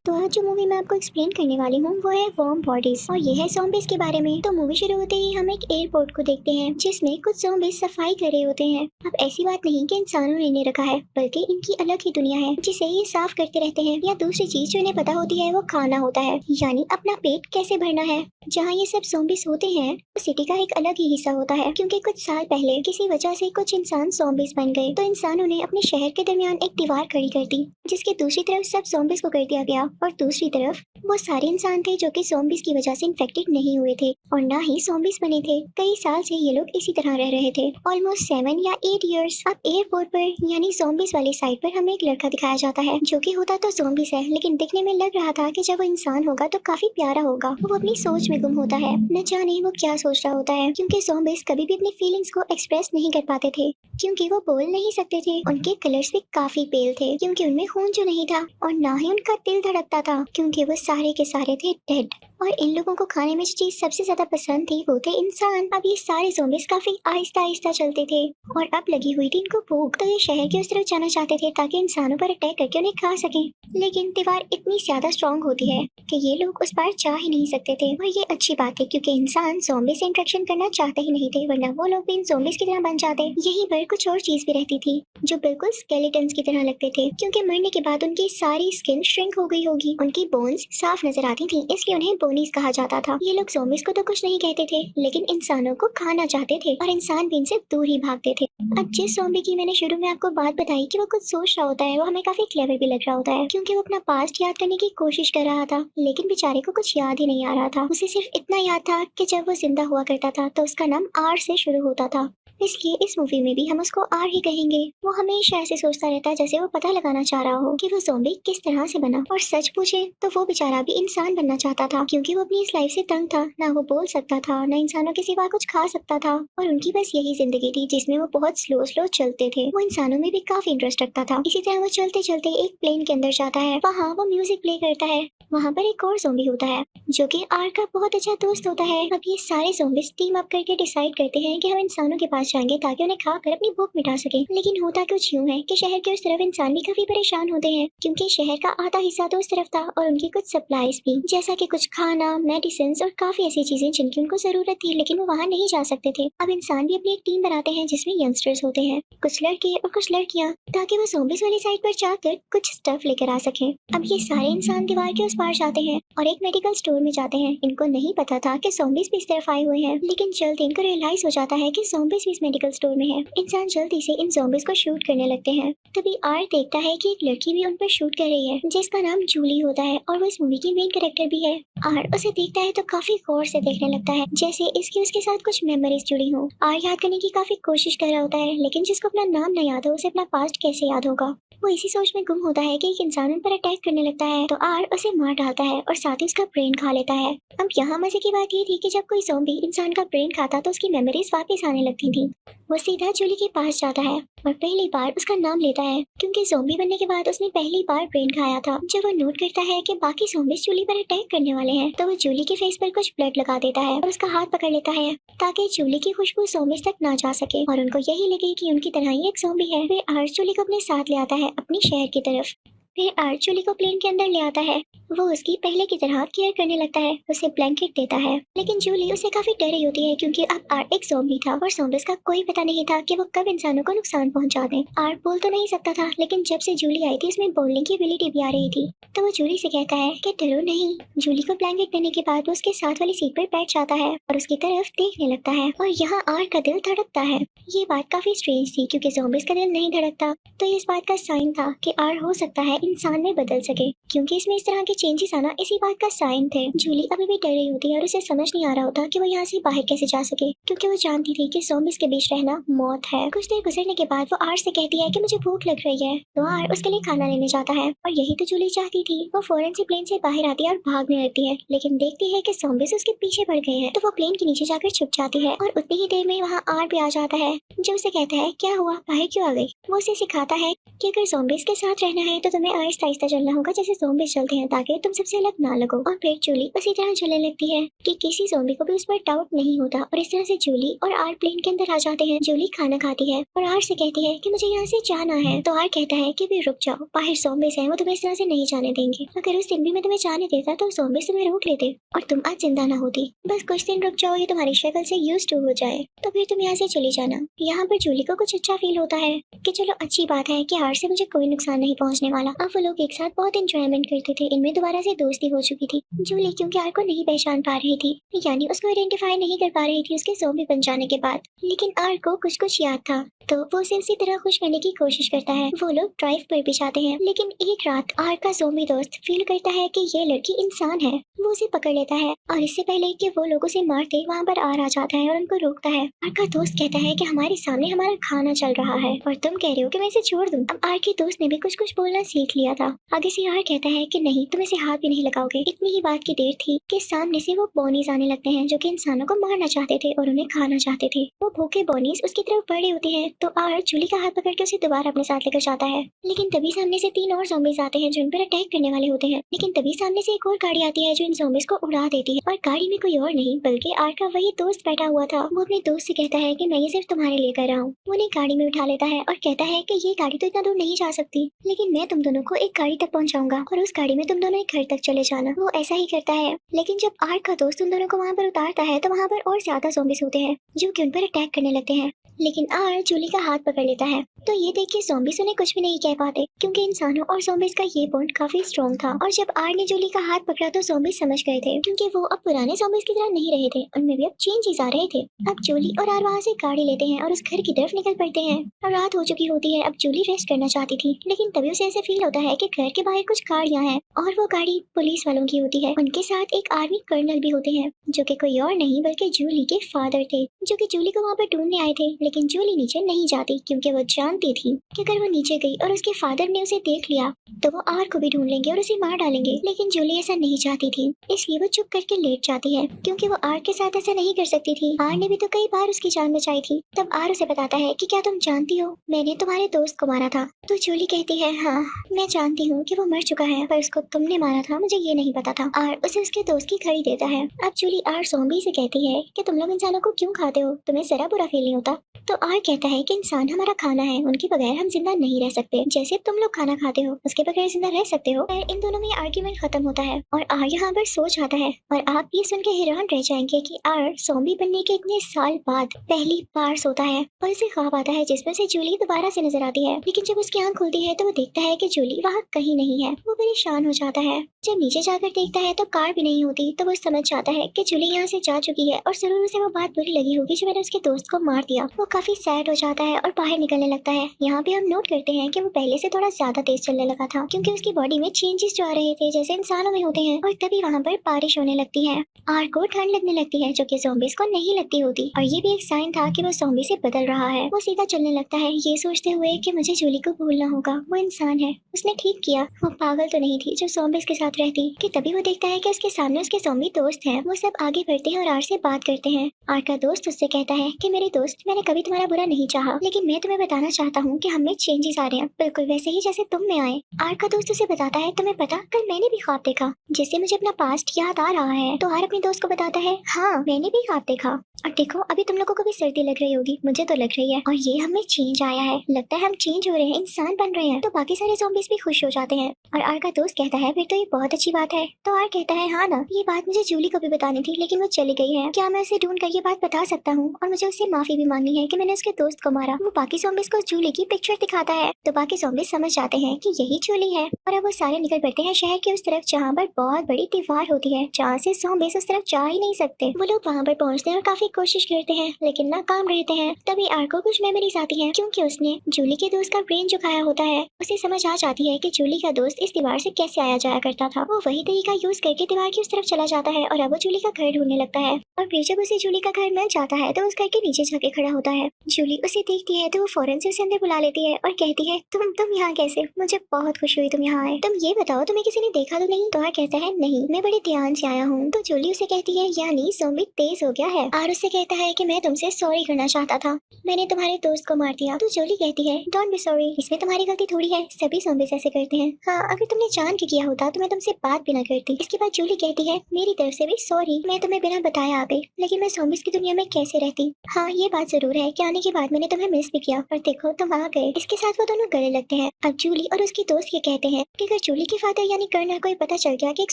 तो आज जो मूवी मैं आपको एक्सप्लेन करने वाली हूँ वो है वार्म बॉडीज और ये है ज़ॉम्बीज के बारे में। तो मूवी शुरू होते ही हम एक एयरपोर्ट को देखते हैं जिसमें कुछ ज़ॉम्बीज सफाई कर रहे होते हैं। अब ऐसी बात नहीं कि इंसानों ने इन्हें रखा है, बल्कि इनकी अलग ही दुनिया है जिसे ये साफ करते रहते हैं। या दूसरी चीज जो इन्हें पता होती है वो खाना होता है, यानी अपना पेट कैसे भरना है। जहाँ ये सब ज़ॉम्बीज होते हैं वो सिटी का एक अलग ही हिस्सा होता है, क्योंकि कुछ साल पहले किसी वजह से कुछ इंसान ज़ॉम्बीज बन गए। तो इंसानों ने अपने शहर के दरमियान एक दीवार खड़ी कर दी जिसके दूसरी तरफ सब ज़ॉम्बीज को कर दिया गया और दूसरी तरफ वो सारे इंसान थे जो कि ज़ॉम्बीज की वजह से इन्फेक्टेड नहीं हुए थे और ना ही ज़ॉम्बीज बने थे। कई साल से ये लोग इसी तरह रह रहे थे, ऑलमोस्ट 7 या 8 इयर्स। अब एयरपोर्ट पर यानी ज़ॉम्बीज वाली साइड पर हमें एक लड़का दिखाया जाता है जो कि होता तो ज़ॉम्बीज है, लेकिन दिखने में लग रहा था कि जब वो इंसान होगा तो काफी प्यारा होगा। वो अपनी सोच में गुम होता है, न जाने वो क्या सोच रहा होता है, क्योंकि ज़ॉम्बीज कभी भी अपनी फीलिंग्स को एक्सप्रेस नहीं कर पाते थे क्योंकि वो बोल नहीं सकते थे। उनके कलर्स भी काफी पेल थे क्योंकि उनमें खून जो नहीं था, और ना ही उनका दिल धड़कता था क्योंकि वो सारे के सारे थे डेड। और इन लोगों को खाने में जो चीज सबसे ज्यादा पसंद थी वो थे इंसान। अब ये सारे ज़ॉम्बीज काफी आहिस्ता आहिस्ता चलते थे और अब लगी हुई थी इनको भूख, तो ये शहर की उस तरफ जाना चाहते थे ताकि इंसानों पर अटैक करके उन्हें खा सकें। लेकिन दीवार इतनी ज्यादा स्ट्रांग होती है कि ये लोग उस पार जा ही नहीं सकते थे। और ये अच्छी बात है क्योंकि इंसान ज़ॉम्बी से इंटरेक्शन करना चाहते ही नहीं थे, वरना वो लोग भी इन ज़ॉम्बीज की तरह बन जाते। यहीं पर कुछ और चीज भी रहती थी जो बिल्कुल स्केलेटन्स की तरह लगते थे, क्योंकि मरने के बाद उनकी सारी स्किन श्रिंक हो गई होगी। उनकी बोन्स साफ नजर आती थी, इसलिए उन्हें बोनीज कहा जाता था। ये लोग ज़ॉम्बीज को तो कुछ नहीं कहते थे, लेकिन इंसानों को खाना चाहते थे और इंसान भी इनसे दूर ही भागते थे। अब जिस ज़ॉम्बी की मैंने शुरू में आपको बात बताई कि वो कुछ सोच रहा होता है, वो हमें काफी क्लेवर भी लग रहा होता है क्योंकि वो अपना पास्ट याद करने की कोशिश कर रहा था, लेकिन बेचारे को कुछ याद ही नहीं आ रहा था। उसे सिर्फ इतना याद था कि जब वो जिंदा हुआ करता था तो उसका नाम आर से शुरू होता था, इसलिए इस मूवी में भी हम उसको आर ही कहेंगे। वो हमेशा ऐसे सोचता रहता है जैसे वो पता लगाना चाह रहा हो कि वो ज़ॉम्बी किस तरह से बना। और सच पूछे तो वो बेचारा भी इंसान बनना चाहता था क्योंकि वो अपनी इस लाइफ से तंग था, ना वो बोल सकता था ना इंसानों के सिवा कुछ खा सकता था, और उनकी बस यही जिंदगी थी जिसमें वो बहुत स्लो स्लो चलते थे। वो इंसानों में भी काफी इंटरेस्ट रखता था। इसी तरह वो चलते चलते एक प्लेन के अंदर जाता है, वहाँ वो म्यूजिक प्ले करता है। वहाँ पर एक और ज़ॉम्बी होता है जो कि आर का बहुत अच्छा दोस्त होता है। अब ये सारे ज़ॉम्बीज टीम अप करके डिसाइड करते हैं कि हम इंसानों के पास जाएंगे ताकि उन्हें खाकर अपनी भूख मिटा सके। लेकिन होता कुछ यूं है कि शहर के उस तरफ इंसान भी काफी परेशान होते हैं क्योंकि शहर का आधा हिस्सा तो उस तरफ था और उनकी कुछ सप्लाईज भी, जैसा कि कुछ खाना, मेडिसिन और काफी ऐसी चीजें जिनकी उनको जरूरत थी, लेकिन वो वहाँ नहीं जा सकते थे। अब इंसान भी अपनी एक टीम बनाते हैं जिसमें यंगस्टर्स होते हैं, कुछ लड़के और कुछ लड़कियाँ, ताकि वो ज़ॉम्बीज वाली साइड पर जाकर कुछ स्टफ लेकर आ सके। अब ये सारे इंसान दीवार के उस पार जाते हैं और एक मेडिकल स्टोर में जाते हैं। इनको नहीं पता था कि ज़ॉम्बीज भी इस तरफ आए हुए हैं, लेकिन जल्द इनको रियलाइज हो जाता है कि ज़ॉम्बीज भी इस मेडिकल स्टोर में है। इंसान जल्दी से इन ज़ॉम्बीज को शूट करने लगते हैं। तभी आर देखता है कि एक लड़की भी उन पर शूट कर रही है जिसका नाम जूली होता है और वो इस मूवी की मेन कैरेक्टर भी है। आर उसे देखता है तो काफी गौर से देखने लगता है जैसे इसकी उसके साथ कुछ मेमोरीज जुड़ी हो। आर याद करने की काफी कोशिश कर रहा होता है, लेकिन जिसको अपना नाम न याद हो उसे अपना पास्ट कैसे याद होगा। वो इसी सोच में गुम होता है कि एक इंसान उन पर अटैक करने लगता है तो आर उसे मार डालता है और साथ ही उसका ब्रेन खा लेता है। अब यहाँ मजे की बात ये थी कि जब कोई ज़ॉम्बी इंसान का ब्रेन खाता तो उसकी मेमोरीज वापस आने लगती थी। वो सीधा जूली के पास जाता है और पहली बार उसका नाम लेता है क्योंकि ज़ॉम्बी बनने के बाद उसने पहली बार ब्रेन खाया था। जब वो नोट करता है कि बाकी ज़ॉम्बीज जूली पर अटैक करने वाले हैं तो वो जूली के फेस पर कुछ ब्लड लगा देता है और उसका हाथ पकड़ लेता है ताकि जूली की खुशबू ज़ॉम्बीज तक ना जा सके और उनको यही लगे कि उनकी तरह ही एक ज़ॉम्बी है। फिर आर्च जूली को अपने साथ ले आता है अपनी शहर की तरफ। फिर आर्च जूली को प्लेन के अंदर ले आता है। वो उसकी पहले की तरह केयर करने लगता है, उसे ब्लैंकेट देता है, लेकिन जूली उससे काफी डरी होती है क्योंकि अब आर्ट एक ज़ॉम्बी था और ज़ॉम्बीज का कोई पता नहीं था कि वो कब इंसानों को नुकसान पहुंचा दें। आर्ट बोल तो नहीं सकता था, लेकिन जब से जूली आई थी उसमें बोलने की एबिलिटी भी आ रही थी। तो वो जूली से कहता है कि डरो नहीं। जूली को ब्लैंकेट देने के बाद वो उसके साथ वाली सीट पर बैठ जाता है और उसकी तरफ देखने लगता है और यहाँ आर्ट का दिल धड़कता है। ये बात काफी स्ट्रेंज थी क्योंकि ज़ॉम्बीज का दिल नहीं धड़कता, तो ये इस बात का साइन था कि आर हो सकता है इंसान में बदल सके, क्योंकि इसमें इस तरह के चेंजेस आना इसी बात का साइन थे। जूली अभी भी डर रही होती है और उसे समझ नहीं आ रहा होता कि वो यहाँ से बाहर कैसे जा सके, क्योंकि वो जानती थी कि ज़ॉम्बीज के बीच रहना मौत है। कुछ देर गुजरने के बाद वो आर से कहती है कि मुझे भूख लग रही है, तो आर उसके लिए खाना लेने जाता है और यही तो जूली चाहती थी। वो फौरन से प्लेन से बाहर आती है और भागने लगती है, लेकिन देखती है कि ज़ॉम्बीज उसके पीछे पड़ गए हैं, तो वो प्लेन के नीचे जाकर छुप जाती है और उतनी ही देर में वहाँ आर भी आ जाता है जो उसे कहता है क्या हुआ, बाहर क्यों आ गई। वो उसे सिखाता है कि अगर ज़ॉम्बीज के साथ रहना है तो तुम्हें आहिस्ता आहिस्ता चलना होगा जैसे ज़ॉम्बीज चलते हैं, ताकि ताकि तुम सबसे अलग ना लगो। और फिर जूली उसी तरह जलने लगती है कि किसी ज़ॉम्बी को भी उस पर डाउट नहीं होता और इस तरह से जूली और आर प्लेन के अंदर आ जाते हैं। जूली खाना खाती है और आर से कहती है कि मुझे यहाँ से जाना है, तो आर कहता है कि भी रुक जाओ, बाहर ज़ॉम्बीज हैं, वो तुम्हें इस तरह से नहीं जाने देंगे। अगर उस दिन भी मैं तुम्हें जाने देता तो ज़ॉम्बीज तुम्हें रोक लेते और तुम आज जिंदा ना होती। बस कुछ दिन रुक जाओ, ये तुम्हारी शक्ल से यूज्ड टू हो जाए तो फिर तुम यहाँ से चली जाना। यहाँ पर जूली को कुछ अच्छा फील होता है कि चलो अच्छी बात है कि आर से मुझे कोई नुकसान नहीं पहुँचने वाला। अब वो लोग एक साथ बहुत इंजॉयमेंट करते थे, इनमें दोबारा से दोस्ती हो चुकी थी। जूली क्योंकि आर को नहीं पहचान पा रही थी, यानी उसको आइडेंटिफाई नहीं कर पा रही थी उसके ज़ॉम्बी बन जाने के बाद, लेकिन आर को कुछ कुछ याद था तो वो उसे उसी तरह खुश करने की कोशिश करता है। वो लोग ड्राइव पर भी जाते हैं, लेकिन एक रात आर का ज़ॉम्बी दोस्त फील करता है कि ये लड़की इंसान है। वो उसे पकड़ लेता है और इससे पहले कि वो लोग उसे मारते वहाँ पर आर आ जाता है और उनको रोकता है। आर का दोस्त कहता है कि हमारे सामने हमारा खाना चल रहा है और तुम कह रहे हो कि मैं इसे छोड़ दूं। अब आर के दोस्त ने भी कुछ कुछ बोलना सीख लिया था। आगे से आर कहता है कि नहीं, तुम इसे हाथ भी नहीं लगाओगे। इतनी ही बात की देर थी कि सामने से वो बॉनीज आने लगते हैं जो कि इंसानों को मारना चाहते थे और उन्हें खाना चाहते थे। वो भूखे बॉनीज उसकी तरफ बड़े होते हैं तो आर जूली का हाथ पकड़ के उसे दोबारा अपने साथ लेकर जाता है, लेकिन तभी सामने से 3 और ज़ॉम्बीज आते हैं जो इन पर अटैक करने वाले होते हैं। लेकिन तभी सामने से एक और गाड़ी आती है जो इन ज़ॉम्बीज को उड़ा देती है और गाड़ी में कोई और नहीं बल्कि आर का वही दोस्त बैठा हुआ था। वो अपने दोस्त से कहता है कि मैं ये सिर्फ तुम्हारे लिए कर रहा हूँ। वो उन्हें गाड़ी में उठा लेता है और कहता है कि ये गाड़ी तो इतना दूर नहीं जा सकती, लेकिन मैं तुम दोनों को एक गाड़ी तक पहुंचाऊंगा और उस गाड़ी में तुम दोनों एक घर तक चले जाना। वो ऐसा ही करता है, लेकिन जब आर का दोस्त उन दोनों को वहाँ पर उतारता है तो वहाँ पर और ज्यादा ज़ॉम्बीज होते हैं जो कि उन पर अटैक करने लगते हैं। लेकिन आर जूली का हाथ पकड़ लेता है तो ये देख के ज़ॉम्बीज उन्हें कुछ भी नहीं कह पाते क्योंकि इंसानों और ज़ॉम्बीज का ये बॉन्ड काफी स्ट्रॉन्ग था। और जब आर ने जूली का हाथ पकड़ा तो ज़ॉम्बीज समझ गए थे क्योंकि वो अब पुराने ज़ॉम्बीज की तरह नहीं रहे थे, उनमें भी अब चेंजेस आ रहे थे। अब जूली और आर वहाँ से गाड़ी लेते हैं और उस घर की तरफ निकल पड़ते हैं और रात हो चुकी होती है। अब जूली रेस्ट करना चाहती थी, लेकिन तभी उसे ऐसे फील होता है कि घर के बाहर कुछ गाड़ियाँ हैं और वो गाड़ी पुलिस वालों की होती है। उनके साथ एक आर्मी कर्नल भी होते हैं जो कि कोई और नहीं बल्कि जूली के फादर थे, जो कि जूली को वहाँ पर ढूंढने आए थे। लेकिन जूली नीचे नहीं जाती क्योंकि वो जानती थी कि अगर वो नीचे गई और उसके फादर ने उसे देख लिया तो वो आर को भी ढूंढ लेंगे और उसे मार डालेंगे। लेकिन जूली ऐसा नहीं चाहती थी, इसलिए वो चुप करके लेट जाती है क्योंकि वो आर के साथ ऐसा नहीं कर सकती थी। आर ने भी तो कई बार उसकी जान बचाई थी। तब आर उसे बताता है कि क्या तुम जानती हो मैंने तुम्हारे दोस्त को मारा था। तो जूली कहती है हाँ मैं जानती हूँ कि वो मर चुका है, पर उसको तुमने मारा था मुझे ये नहीं पता था। आर उसे उसके दोस्त की घड़ी देता है। अब जूली आर ज़ॉम्बी से कहती है कि तुम लोग इंसानों को क्यों खाते हो, तुम्हें जरा बुरा फील नहीं होता। तो आर कहता है कि इंसान हमारा खाना है, उनके बगैर हम जिंदा नहीं रह सकते। जैसे तुम लोग खाना खाते हो उसके बगैर जिंदा रह सकते हो। फिर इन दोनों में आर्ग्यूमेंट खत्म होता है और आर यहाँ पर सो जाता है और आप ये सुन के हैरान रह जाएंगे कि आर ज़ॉम्बी बनने के इतने साल बाद पहली बार सोता है और उसे ख्वाब आता है जिसमें से जूली दोबारा से नजर आती है। लेकिन जब उसकी आंख खुलती है तो वो देखता है कि जूली वहाँ कहीं नहीं है। वो परेशान हो जाता है। जब नीचे जाकर देखता है तो कार भी नहीं होती, तो वो समझ जाता है कि जूली यहाँ से जा चुकी है और जरूर उसे वो बात बुरी लगी होगी जो मैंने उसके दोस्त को मार दिया। वो काफी सैड हो जाता है और बाहर निकलने लगता है। यहाँ पे हम नोट करते हैं कि वो पहले से थोड़ा ज्यादा तेज चलने लगा था क्योंकि उसकी बॉडी में चेंजेस जो आ रहे थे जैसे इंसानों में होते हैं। और तभी वहाँ पर बारिश होने लगती है। आर को ठंड लगने लगती है जो कि ज़ॉम्बीज को नहीं लगती होती और ये भी एक साइन था कि वो ज़ॉम्बी से बदल रहा है। वो सीधा चलने लगता है ये सोचते हुए कि मुझे जूली को भूलना होगा, वो इंसान है, उसने ठीक किया, वो पागल तो नहीं थी जो ज़ॉम्बीज के साथ रहती। कि तभी वो देखता है कि उसके सामने उसके ज़ॉम्बी दोस्त हैं। वो सब आगे बढ़ते हैं और आर से बात करते हैं। आर का दोस्त उससे कहता है कि मेरे दोस्त, मैंने कभी तुम्हारा बुरा नहीं चाहा, लेकिन मैं तुम्हें बताना चाहता हूँ कि हमें चेंजेस आ रहे हैं बिल्कुल वैसे ही जैसे तुम में आए। आर का दोस्त उसे बताता है तुम्हें पता कल मैंने भी ख्वाब देखा जिससे मुझे अपना पास्ट याद आ रहा है। तो आर अपने दोस्त को बताता है हाँ मैंने भी ख्वाब देखा और देखो अभी तुम लोगों को भी सर्दी लग रही होगी, मुझे तो लग रही है, और ये हमें चेंज आया है, लगता है हम चेंज हो रहे हैं, इंसान बन रहे हैं। तो बाकी सारे ज़ॉम्बीज भी खुश हो जाते हैं और आर का दोस्त कहता है फिर तो ये बहुत अच्छी बात है। तो आर कहता है हाँ ना, ये बात मुझे जूली को भी बतानी थी लेकिन वो चली गई है, क्या मैं उसे ढूंढ कर ये बात बता सकता हूँ और मुझे उससे माफी भी मांगनी है कि मैंने उसके दोस्त को मारा। वो बाकी ज़ॉम्बीज को जूली की पिक्चर दिखाता है तो बाकी ज़ॉम्बीज समझ जाते हैं कि यही जूली है और अब वो सारे निकल पड़ते हैं शहर के उस तरफ जहाँ पर बहुत बड़ी दीवार होती है जहाँ से ज़ॉम्बीज उस तरफ जा ही नहीं सकते। वो लोग वहाँ पर पहुँचते हैं और काफी कोशिश करते हैं लेकिन नाकाम रहते हैं। तभी आर को कुछ मेमोरीज आती हैं क्योंकि उसने जूली के दोस्त का ब्रेन जो खाया होता है। उसे समझ आ जाती है कि जूली का दोस्त इस दीवार से कैसे आया जाया करता था। वो वही तरीका यूज करके दीवार की उस तरफ चला जाता है और अब वो जूली का घर ढूंढने लगता है। और फिर जब उसे जूली का घर मिल जाता है तो उस घर के नीचे जाके खड़ा होता होता है। जूली उसे देखती है तो वो फौरन से उसे अंदर बुला लेती है और कहती है तुम यहाँ कैसे? मुझे बहुत खुशी हुई तुम यहाँ आए। तुम ये बताओ तुम्हें किसी ने देखा तो नहीं? तो आर कहता है नहीं, मैं बड़े ध्यान से आया हूँ। तो जूली उसे कहती है यानी ज़ॉम्बी तेज हो गया है। आर उससे कहता है कि मैं तुमसे सॉरी करना चाहता था, मैंने तुम्हारे दोस्त को मार दिया। तो जूली कहती है डोंट बी सॉरी, इसमें तुम्हारी गलती थोड़ी है, सभी ज़ॉम्बीज़ ऐसे करते हैं। हाँ, अगर तुमने जान के किया होता तो मैं तुमसे बात भी ना करती। इसके बाद जूली कहती है मेरी तरफ से भी सॉरी, मैं तुम्हें बिना बताया आ गई, लेकिन मैं ज़ॉम्बीज़ की दुनिया में कैसे रहती। हाँ, ये बात जरूर है कि आने के बाद मैंने तुम्हें मिस भी किया, और देखो तुम आ गए। इसके साथ वो दोनों गले लगते हैं। अब जूली और उसकी दोस्त ये कहते हैं कि अगर जूली के फादर यानी कर्नल को पता चल गया कि एक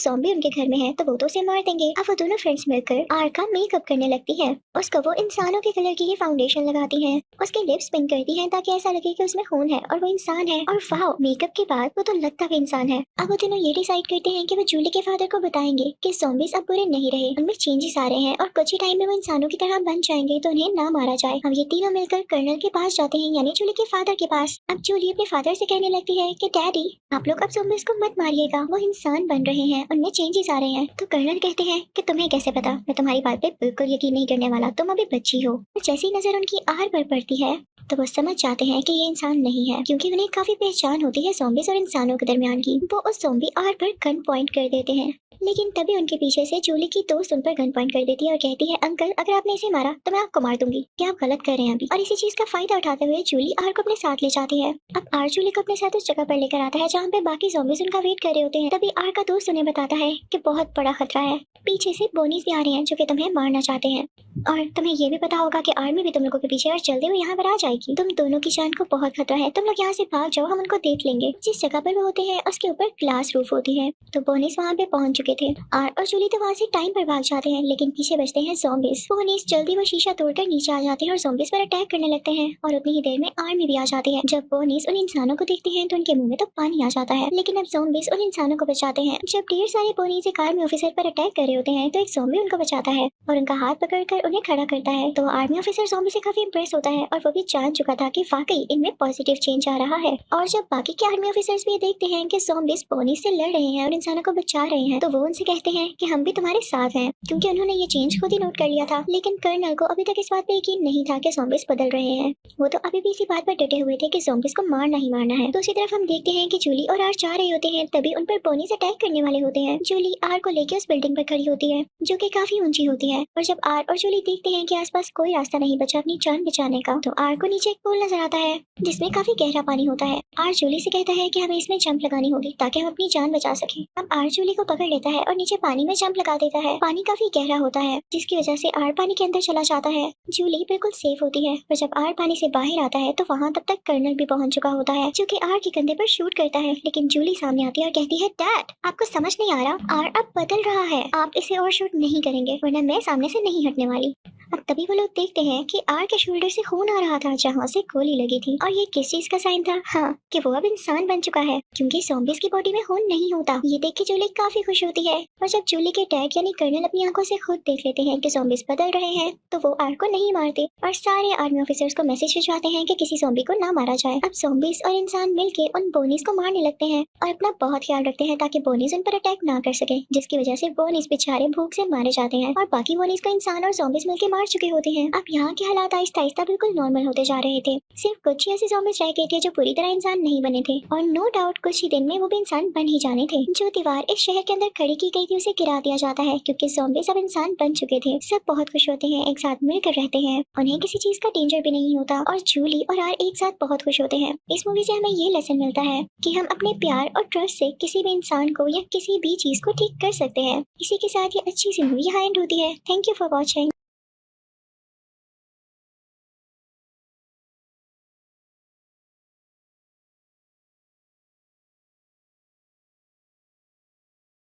ज़ॉम्बी उनके घर में है तो वो तो उसे मार देंगे। अब वो दोनों फ्रेंड्स मिलकर आर का मेकअप करने लगती है। उसको वो इंसानों के कलर की ही फाउंडेशन लगाती है, उसके लिप्स पिंक करती है ताकि ऐसा लगे कि उसमें खून है और वो इंसान है। और वाओ, मेकअप के बाद वो तो लगता भी इंसान है। अब वो तीनों ये डिसाइड करते हैं कि वो जूली के फादर को बताएंगे कि ज़ॉम्बीज़ अब बुरे नहीं रहे, उनमें चेंजेस आ रहे हैं और कुछ ही टाइम में वो इंसानों की तरह बन जाएंगे तो उन्हें ना मारा जाए। अब ये तीनों मिलकर कर्नल के पास जाते हैं यानी जूली के फादर के पास। अब जूली अपने फादर से कहने लगती है कि डैडी आप लोग अब ज़ॉम्बीज़ को मत मारिएगा, वो इंसान बन रहे हैं, उनमें चेंजेस आ रहे हैं। तो कर्नल कहते हैं कि तुम्हें कैसे पता? मैं तुम्हारी बात पे बिल्कुल यकीन नहीं करने वाला, तुम अभी बच्ची हो। तो जैसी नजर उनकी आर पर पड़ती है तो वो समझ जाते हैं कि ये इंसान नहीं है, क्योंकि उन्हें काफी पहचान होती है ज़ॉम्बीज़ और इंसानों के दरमियान की। वो उस ज़ॉम्बी आर पर गन पॉइंट कर देते हैं, लेकिन तभी उनके पीछे से जूली की दोस्त उन पर गन पॉइंट कर देती है और कहती है अंकल अगर आपने इसे मारा तो मैं आपको मार दूंगी, क्या आप गलत कर रहे हैं अभी। और इसी चीज का फायदा उठाते हुए जूली आर को अपने साथ ले जाती है। अब आर जूली को अपने साथ उस जगह पर लेकर आता है जहाँ पे बाकी ज़ॉम्बीज़ उनका वेट कर रहे होते हैं। तभी आर का दोस्त उन्हें बताता है कि बहुत बड़ा खतरा है, पीछे से बोनीज भी आ रहे हैं जो कि तुम्हें मारना चाहते हैं, और तुम्हें ये भी पता होगा कि आर्मी भी तुम लोगों के पीछे और जल्दी वो यहाँ पर आ जाएगी। तुम दोनों की जान को बहुत खतरा है, तुम लोग यहाँ से भाग जाओ, हम उनको देख लेंगे। जिस जगह पर वो होते हैं उसके ऊपर ग्लास रूफ होती है, तो बोनीस वहाँ पे पहुंच चुके थे। आर और जूली तो वहाँ से टाइम पर भाग जाते हैं, लेकिन पीछे बचते हैं ज़ॉम्बीज़। बोनीस जल्दी वो शीशा तोड़कर नीचे आ जाते हैं और ज़ॉम्बीज़ पर अटैक करने लगते हैं, और उतनी ही देर में आर्मी भी आ जाती है। जब बोनीस उन इंसानों को देखती है तो उनके मुंह में तो पानी आ जाता है, लेकिन अब ज़ॉम्बीज़ उन इंसानों को बचाते हैं। जब ढेर सारे बोनीस एक आर्मी ऑफिसर पर अटैक कर रहे होते हैं तो एक ज़ॉम्बी उनको बचाता है और उनका हाथ पकड़कर उन्हें खड़ा करता है। तो आर्मी ऑफिसर ज़ॉम्बी से काफी इंप्रेस होता है और वो भी जान चुका था कि वाकई इनमें पॉजिटिव चेंज आ रहा है। और जब बाकी के आर्मी ऑफिसर्स भी देखते हैं कि ज़ॉम्बीज़ बोनीस से लड़ रहे हैं और इंसानों को बचा रहे हैं, तो वो उनसे कहते हैं कि हम भी तुम्हारे साथ हैं, क्योंकि उन्होंने ये चेंज खुद ही नोट कर लिया था। लेकिन कर्नल को अभी तक इस बात पे यकीन नहीं था कि ज़ॉम्बीज़ बदल रहे हैं, वो तो अभी भी इसी बात पर डटे हुए थे कि ज़ॉम्बीज़ को मारना ही मारना है। दूसरी तरफ हम देखते हैं कि जूली और आर जा रहे होते हैं, तभी उन पर बोनीस अटैक करने वाले होते हैं। जूली आर को लेकर उस बिल्डिंग पर खड़ी होती है जो कि काफी ऊंची होती है, और जब आर और जूली देखते हैं कि आसपास कोई रास्ता नहीं बचा अपनी जान बचाने का, तो आर को नीचे एक पूल नजर आता है जिसमें काफी गहरा पानी होता है। आर जूली से कहता है कि हमें इसमें जंप लगानी होगी ताकि हम अपनी जान बचा सकें। अब आर जूली को पकड़ लेता है और नीचे पानी में जंप लगा देता है। पानी काफी गहरा होता है जिसकी वजह से आर पानी के अंदर चला जाता है। जूली बिल्कुल सेफ होती है, और जब आर पानी से बाहर आता है तो वहाँ तब तक कर्नल भी पहुंच चुका होता है जो कि आर के कंधे पर शूट करता है। लेकिन जूली सामने आती है और कहती है डैड आपको समझ नहीं आ रहा, आर अब बदल रहा है, आप इसे और शूट नहीं करेंगे वरना मैं सामने से नहीं हटने वाली। अब तभी वो लोग देखते हैं कि आर के शोल्डर से खून आ रहा था जहाँ से गोली लगी थी, और ये किस चीज का साइन था? हाँ, कि वो अब इंसान बन चुका है, क्योंकि ज़ॉम्बीज़ की बॉडी में खून नहीं होता। ये देख के जूली काफी खुश होती है, और जब जूली के डैड यानी कर्नल अपनी आंखों से खुद देख लेते हैं कि ज़ॉम्बीज़ बदल रहे हैं तो वो आर को नहीं मारते, और सारे आर्मी ऑफिसर्स को मैसेज भिजवाते हैं कि किसी ज़ॉम्बी को ना मारा जाए। अब ज़ॉम्बीज़ और इंसान मिलके उन बोनीस को मारने लगते हैं और अपना बहुत ख्याल रखते हैं ताकि बोनीस उन पर अटैक ना कर सके, जिसकी वजह से बोनीस बेचारे भूख से मारे जाते हैं और बाकी बोनीस को इंसान और ज़ॉम्बीज़ मिलके मार चुके होते हैं। अब यहाँ के हालात आहिस्ता आहिस्ता बिल्कुल नॉर्मल होते जा रहे थे। सिर्फ कुछ ही ऐसे ज़ॉम्बीज़ रह गए थे जो पूरी तरह इंसान नहीं बने थे, और नो डाउट कुछ ही दिन में वो भी इंसान बन ही जाने थे। जो दीवार इस शहर के अंदर खड़ी की गई थी उसे गिरा दिया जाता है क्योंकि ज़ॉम्बीज़ अब इंसान बन चुके थे। सब बहुत खुश होते हैं, एक साथ मिलकर रहते हैं, उन्हें किसी चीज का डेंजर भी नहीं होता, और जूली और आर एक साथ बहुत खुश होते हैं। इस मूवी से हमें ये लेसन मिलता है कि हम अपने प्यार और ट्रस्ट से किसी भी इंसान को या किसी भी चीज को ठीक कर सकते हैं। इसी के साथ ये अच्छी सी मूवी यहाँ एंड होती है। Thank you for watching.